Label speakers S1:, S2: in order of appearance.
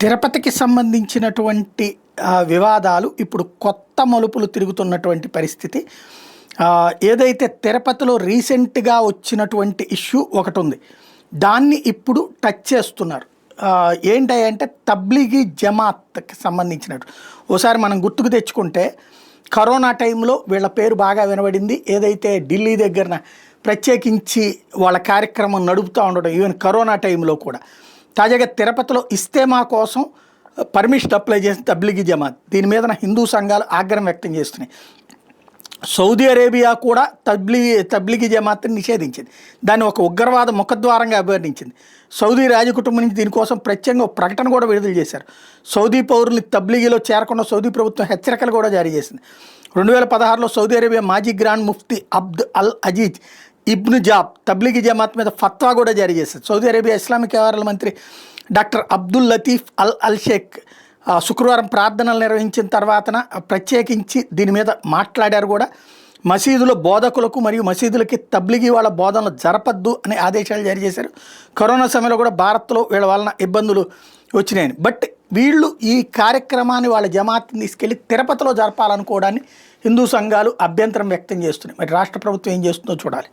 S1: తిరుపతికి సంబంధించినటువంటి వివాదాలు ఇప్పుడు కొత్త మలుపులు తిరుగుతున్నటువంటి పరిస్థితి. ఏదైతే తిరుపతిలో రీసెంట్‌గా వచ్చినటువంటి ఇష్యూ ఒకటుంది. దాన్ని ఇప్పుడు టచ్ చేస్తున్నారు. ఏంటంటే తబ్లీగీ జమాత్‌కి సంబంధించినట్టు. ఓసారి మనం గుర్తుకు తెచ్చుకుంటే కరోనా టైంలో వీళ్ళ పేరు బాగా వినబడింది. ఏదైతే ఢిల్లీ దగ్గరన ప్రత్యేకించి వాళ్ళ కార్యక్రమం నడుపుతూ ఉండడం, ఈవెన్ కరోనా టైంలో కూడా. తాజాగా తిరుపతిలో ఇస్తేమా కోసం పర్మిషన్ అప్లై చేసిన తబ్లీగీ జమాత్. దీని మీద హిందూ సంఘాలు ఆగ్రహం వ్యక్తం చేస్తున్నాయి. సౌదీ అరేబియా కూడా తబ్లీగీ జమాత్ని నిషేధించింది. దాన్ని ఒక ఉగ్రవాద ముఖద్వారంగా అభివర్ణించింది. సౌదీ రాజకుటుంబం నుంచి దీనికోసం ప్రత్యేకంగా ఒక ప్రకటన కూడా విడుదల చేశారు. సౌదీ పౌరుల్ని తబ్లీగీలో చేరకుండా సౌదీ ప్రభుత్వం హెచ్చరికలు కూడా జారీ చేసింది. 2016లో సౌదీ అరేబియా మాజీ గ్రాండ్ ముఫ్తీ అబ్ద్ అల్ అజీజ్ ఇబ్న్ జాబ్ తబ్లీగీ జమాత్ మీద ఫత్వా కూడా జారీ చేశారు. సౌదీ అరేబియా ఇస్లామిక్ వ్యవహారాల మంత్రి డాక్టర్ అబ్దుల్ లతీఫ్ అల్ షేక్ శుక్రవారం ప్రార్థనలు నిర్వహించిన తర్వాతన ప్రత్యేకించి దీని మీద మాట్లాడారు కూడా. మసీదులో బోధకులకు మరియు మసీదులకి తబ్లీగీ వాళ్ళ బోధనలు జరపద్దు అనే ఆదేశాలు జారీ చేశారు. కరోనా సమయంలో కూడా భారత్లో వీళ్ళ వలన ఇబ్బందులు వచ్చినాయని. బట్ వీళ్ళు ఈ కార్యక్రమాన్ని వాళ్ళ జమాత్ని తీసుకెళ్ళి తిరుపతిలో జరపాలనుకోవడాన్ని హిందూ సంఘాలు అభ్యంతరం వ్యక్తం చేస్తున్నాయి. మరి రాష్ట్ర ప్రభుత్వం ఏం చేస్తుందో చూడాలి.